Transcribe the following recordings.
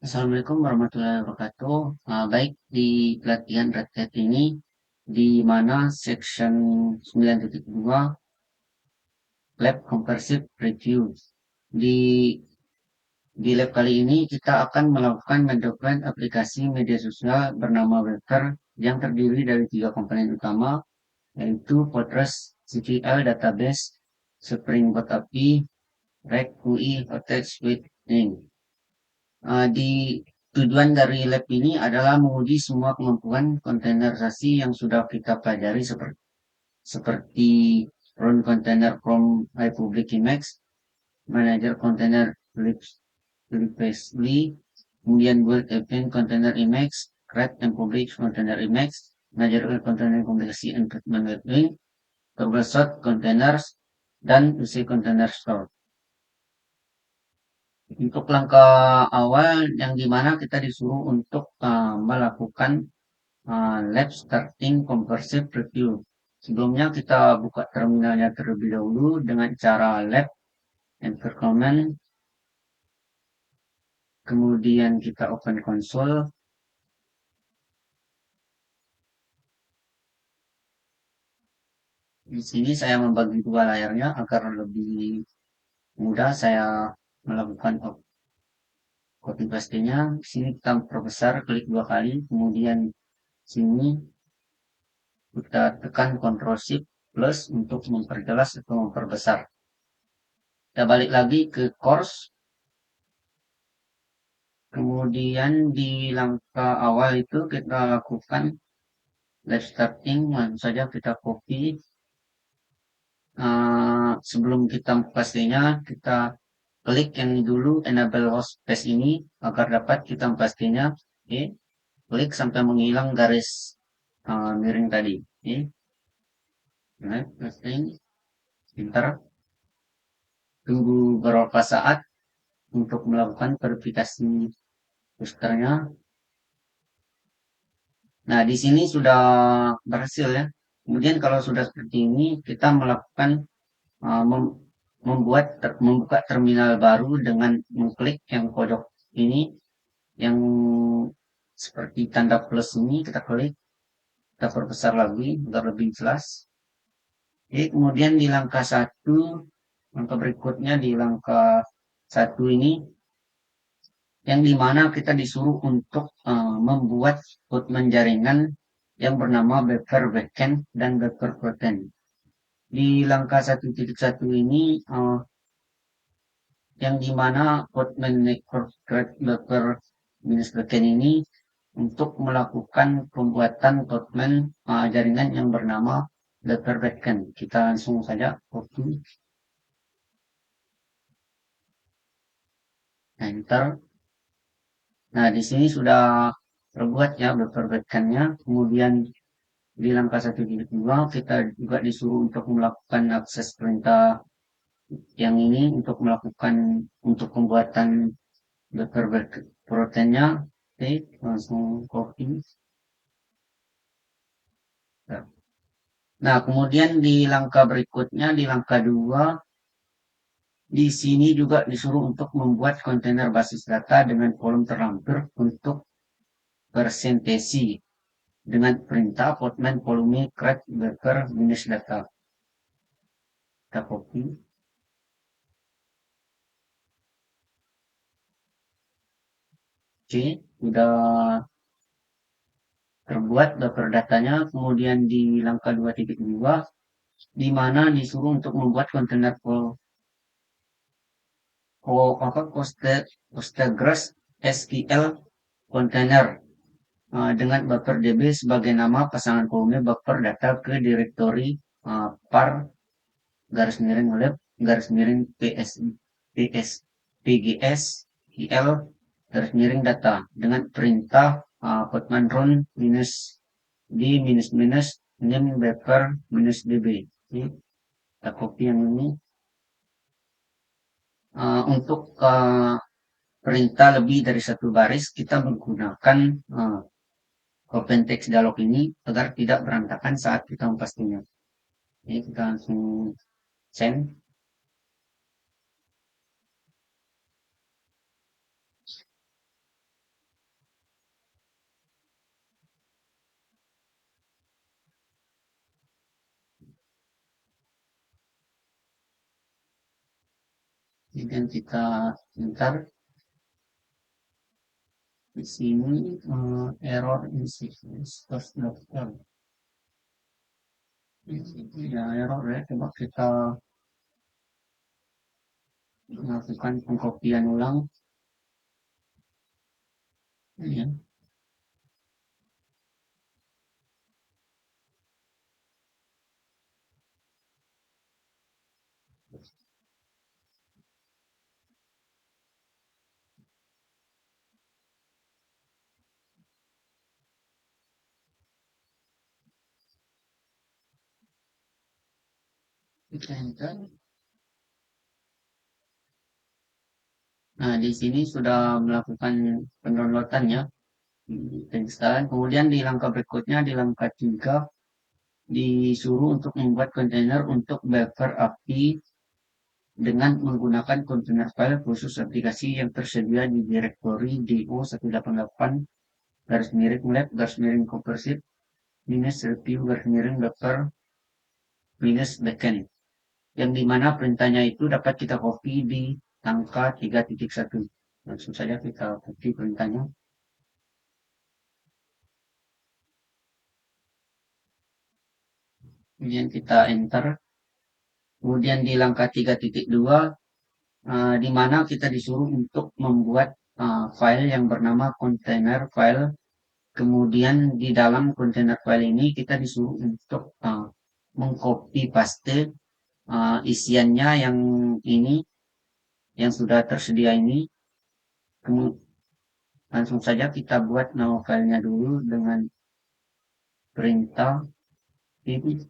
Assalamualaikum warahmatullahi wabarakatuh. Baik, di pelatihan Red ini, di mana section 9.2 Lab Comprehensive Review. Di, di lab kali ini kita akan melakukan mendeploy aplikasi media sosial bernama Webster yang terdiri dari tiga komponen utama, yaitu Postgres SQL Database, Springboard API, Red UI Hotels with Ink. Di tujuan dari lab ini adalah menguji semua kemampuan kontainerisasi yang sudah kita pelajari seperti run container from iPublic Emacs, manager container previously, kemudian build event container Emacs, create and publish container Emacs, manager container komunikasi and treatment webwing, troubleshoot containers, dan isi container store. Untuk langkah awal yang dimana kita disuruh untuk melakukan lab starting comprehensive review. Sebelumnya kita buka terminalnya terlebih dahulu dengan cara lab environment, kemudian kita open console. Di sini saya membagi dua layarnya agar lebih mudah saya melakukan copy paste-nya. Di sini kita perbesar, klik dua kali, kemudian sini kita tekan Ctrl Shift plus untuk memperjelas atau memperbesar. Kita balik lagi ke course. Kemudian di langkah awal itu kita lakukan live starting, langsung saja kita copy. Sebelum kita pastinya, kita klik yang dulu enable host page ini agar dapat kita pastinya. Oke, klik sampai menghilang garis miring tadi. Oke, nah, pasting. Sebentar, tunggu beberapa saat untuk melakukan verifikasi boosternya. Nah, di sini sudah berhasil ya. Kemudian kalau sudah seperti ini, kita melakukan membuka terminal baru dengan mengklik yang pojok ini, yang seperti tanda plus ini, kita klik, kita perbesar lagi agar lebih jelas. Oke, kemudian di langkah satu, langkah berikutnya di langkah satu ini, yang dimana kita disuruh untuk membuat statement jaringan yang bernama buffer backend dan buffer frontend. Di langkah 1.1 ini yang dimana Postman Network Buffer minus backend ini untuk melakukan pembuatan Postman jaringan yang bernama buffer backend. Kita langsung saja copy, enter. Nah, di sini sudah terbuat ya buffer backend-nya. Kemudian di langkah 1.2 kita juga disuruh untuk melakukan akses perintah yang ini untuk melakukan untuk pembuatan buffer proteinnya. Oke, langsung copy. Nah, kemudian di langkah berikutnya, di langkah 2, di sini juga disuruh untuk membuat kontainer basis data dengan kolom terlampir untuk presentasi dengan perintah postman volume create buffer minus data. Kita copy. Oke, sudah terbuat buffer datanya. Kemudian di langkah 2.2, di mana disuruh untuk membuat kontainer Postgres SQL container dengan buffer DB sebagai nama pasangan volume buffer data ke direktori par garis miring lab garis miring pgs il garis miring data dengan perintah Postman run minus d minus minus name buffer minus db. Jadi, kita copy yang ini untuk perintah lebih dari satu baris kita menggunakan open text dialog ini agar tidak berantakan saat kita mempastinya. Jadi kita langsung send. Kemudian kita enter di sini error instance first daftar. Ya error ya, coba kita melakukan pengkopian ulang. Ya, kita enter. Nah, di sini sudah melakukan pendownloadannya, penginstalan. Kemudian di langkah berikutnya, di langkah 3, disuruh untuk membuat kontainer untuk buffer API dengan menggunakan kontainer file khusus aplikasi yang tersedia di direktori do188 garis miring lab garis miring kompresif minus review garis miring buffer minus backend, yang dimana perintahnya itu dapat kita copy di angka 3.1. Langsung saja kita copy perintahnya, kemudian kita enter. Kemudian di langkah 3.2, di mana kita disuruh untuk membuat file yang bernama container file. Kemudian di dalam kontainer file ini kita disuruh untuk mengcopy paste isiannya yang ini, yang sudah tersedia ini. Kemudian langsung saja kita buat nama filenya dulu dengan perintah ini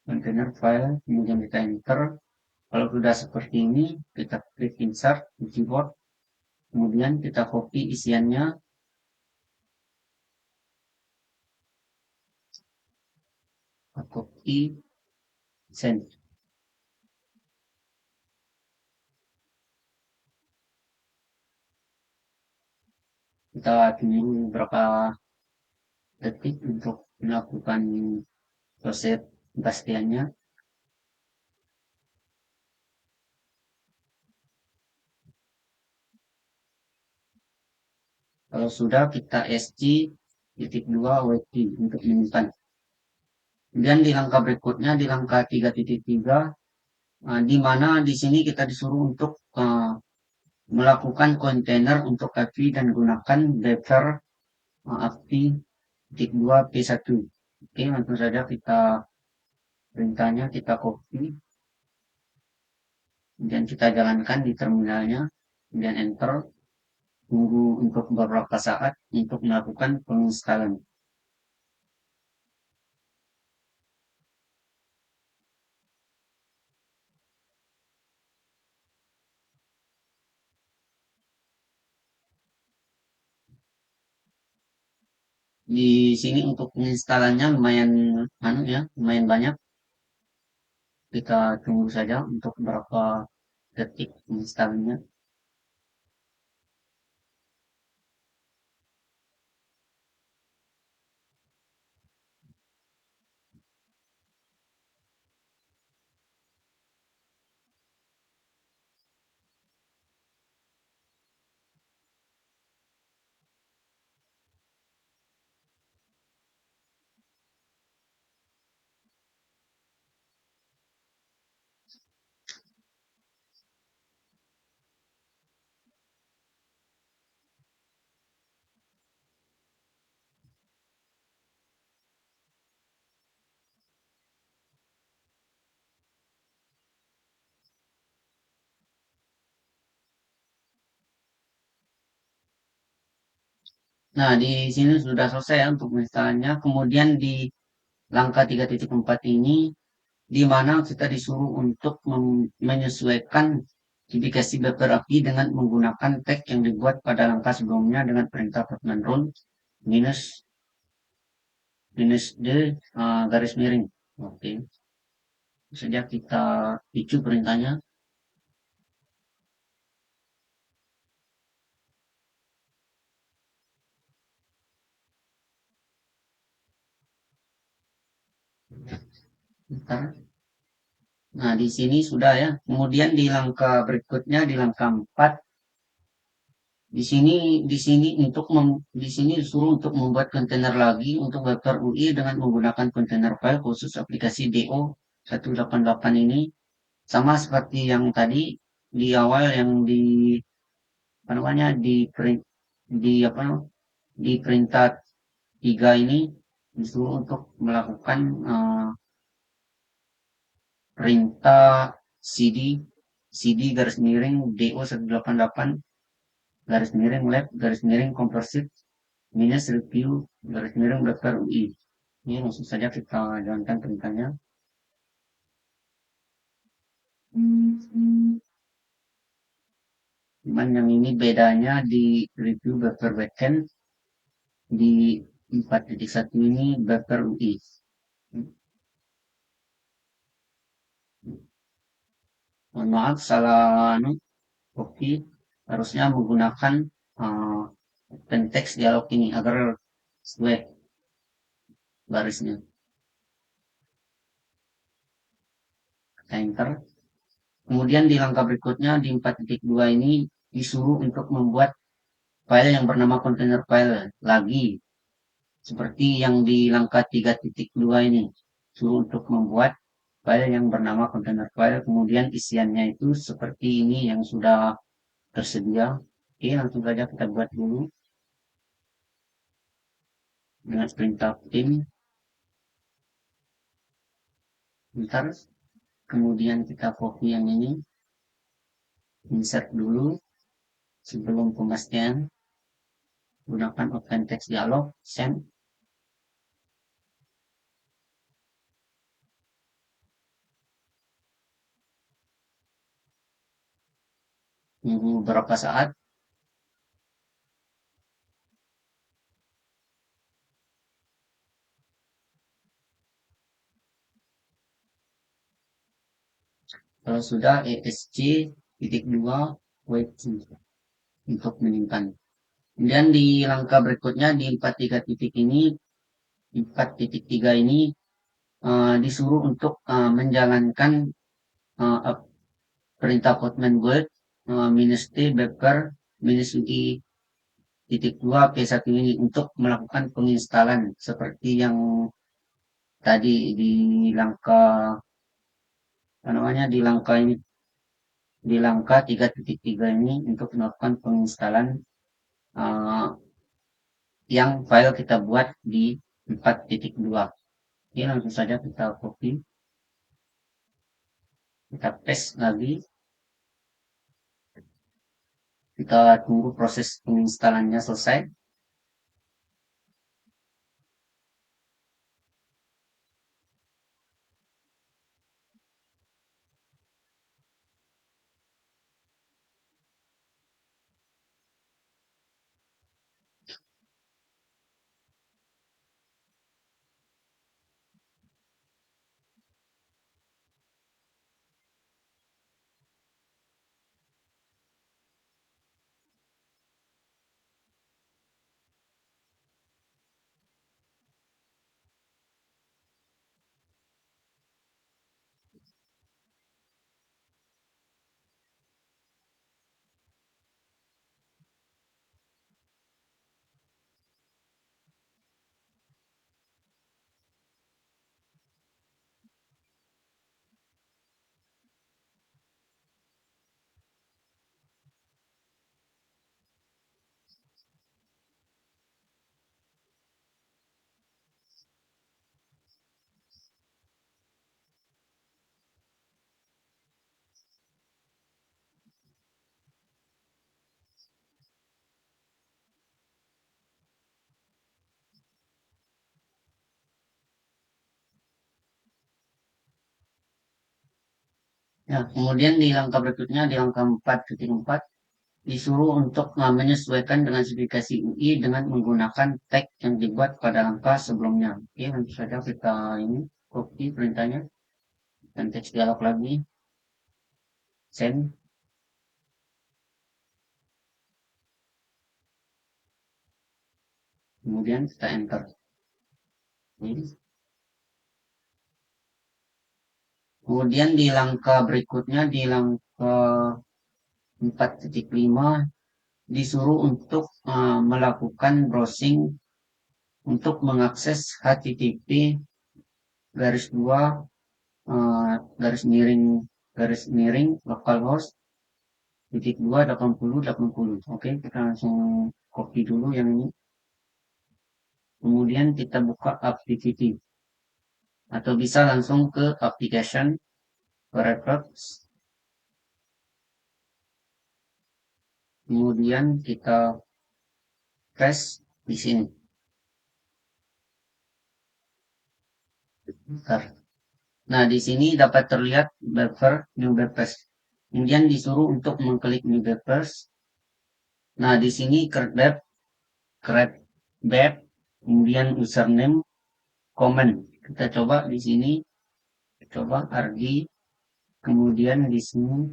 container file, kemudian kita enter. Kalau sudah seperti ini, kita klik insert di keyboard, kemudian kita copy isiannya, copy, send. Kita tunggu beberapa detik untuk melakukan proses pastiannya. Kalau sudah, kita sc titik 2 wt untuk menyimpan. Kemudian di langkah berikutnya, di langkah 3.3, di mana di sini kita disuruh untuk melakukan kontainer untuk API dan gunakan buffer API titik 2 P1. Oke, langsung saja kita perintahnya kita copy, kemudian kita jalankan di terminalnya, kemudian enter, tunggu untuk beberapa saat untuk melakukan penginstalan. Di sini untuk penginstalannya lumayan lumayan banyak. Kita tunggu saja untuk beberapa detik penginstalannya. Nah, di sini sudah selesai ya untuk penginstalannya. Kemudian di langkah 3.4 ini, di mana kita disuruh untuk menyesuaikan indikasi buffer API dengan menggunakan tag yang dibuat pada langkah sebelumnya dengan perintah Pacman rule minus minus d garis miring. Oke, saja kita picu perintahnya. Bentar. Nah, di sini sudah ya. Kemudian di langkah berikutnya di langkah 4, di sini di sini disuruh untuk membuat kontainer lagi untuk vektor UI dengan menggunakan kontainer file khusus aplikasi DO 188 ini, sama seperti yang tadi di awal yang di apa namanya di perintah 3 ini disuruh untuk melakukan perintah cd garis miring DO 188 garis miring lab garis miring komposit minus review garis miring daftar UI. Ini langsung saja kita jalankan perintahnya. Cuman yang ini bedanya di review daftar backend di 4.1 ini daftar UI. Mohon maaf salah copy, harusnya menggunakan uh, teks dialog ini agar sesuai barisnya. Kita enter. Kemudian di langkah berikutnya di 4.2 ini disuruh untuk membuat file yang bernama container file lagi. Seperti yang di langkah 3.2 ini. Suruh untuk membuat file yang bernama container file. Kemudian isiannya itu seperti ini yang sudah tersedia. Oke, langsung saja kita buat dulu dengan perintah tim. Bentar. Kemudian kita copy yang ini. Insert dulu sebelum pemastian. Gunakan open text dialog. Send. Tunggu beberapa saat. Kalau sudah ESC titik 2 wait untuk menyimpan. Kemudian di langkah berikutnya di 43 titik ini 4.3 ini disuruh untuk menjalankan perintah Postman Word minus T backer minus UI titik 2 P1 ini untuk melakukan penginstalan seperti yang tadi di langkah apa namanya di langkah 3.3 ini untuk melakukan penginstalan uh, yang file kita buat di 4.2. Ini langsung saja kita copy, kita paste lagi, kita tunggu proses penginstalannya selesai. Ya, kemudian di langkah berikutnya di langkah 4.4 disuruh untuk menyesuaikan dengan spesifikasi UI dengan menggunakan tag yang dibuat pada langkah sebelumnya. Oke, nanti saja kita ini copy perintahnya dan teks dialog lagi, send, kemudian kita enter. Ini Kemudian di langkah berikutnya, di langkah 4.5 disuruh untuk melakukan browsing untuk mengakses HTTP garis dua garis miring localhost titik 2 80 80. Oke, kita langsung copy dulu yang ini. Kemudian kita buka activity atau bisa langsung ke application Firefox. Kemudian kita press di sini. Bentar. Nah, di sini dapat terlihat buffer new buffers. Kemudian disuruh untuk mengklik new buffers. Nah, di sini create web, kemudian username, comment. Kita coba di sini, coba argi, kemudian di sini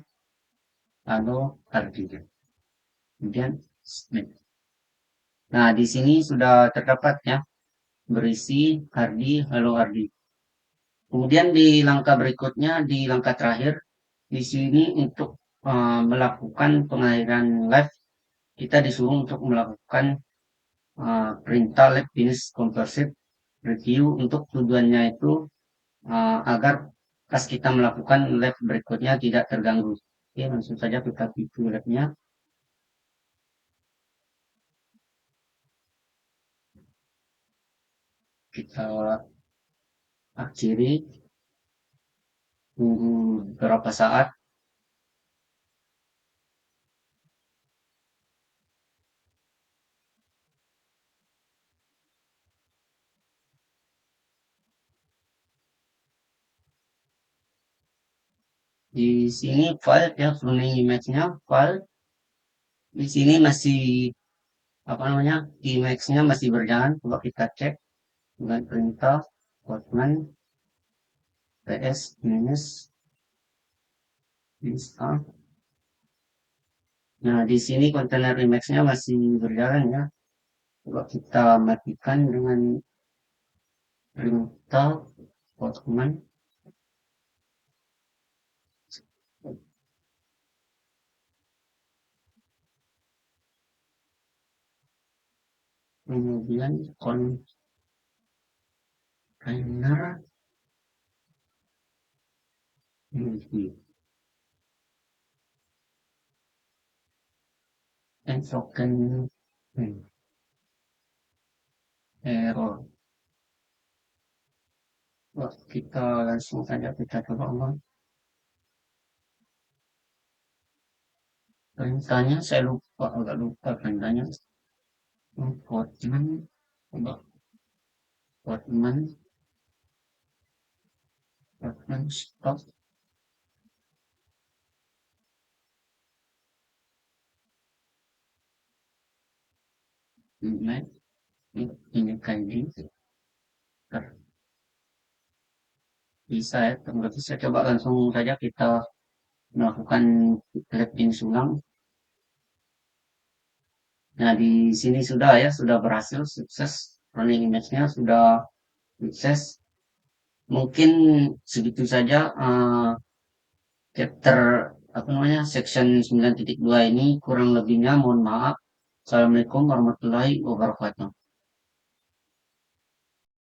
halo argi. Kemudian submit. Nah, di sini sudah terdapat ya berisi Ardi, halo Ardi. Kemudian di langkah berikutnya, di langkah terakhir, di sini untuk melakukan pengaliran live, kita disuruh untuk melakukan perintah live finish conversion review. Untuk tujuannya itu agar pas kita melakukan live berikutnya tidak terganggu. Oke, langsung saja kita view live-nya. Kita akhiri, tunggu beberapa saat. Di sini file ya, running image-nya file. Di sini masih apa namanya, image-nya masih berjalan. Coba kita cek dengan perintah Postman ps minus install. Nah, di sini kontainer image-nya masih berjalan ya. Coba kita matikan dengan perintah Postman. Kemudian kontainer and token error. Wah, kita langsung saja kita coba ulang. Perintahnya saya lupa, agak lupa perintahnya. Postman, coba Postman stop. Ini kayak gini. Bisa ya, berarti saya coba langsung saja kita melakukan lab ulang. Nah, di sini sudah ya, sudah berhasil, sukses. Running image-nya sudah sukses. Mungkin segitu saja chapter apa namanya section 9.2 ini, kurang lebihnya mohon maaf. Assalamualaikum warahmatullahi wabarakatuh.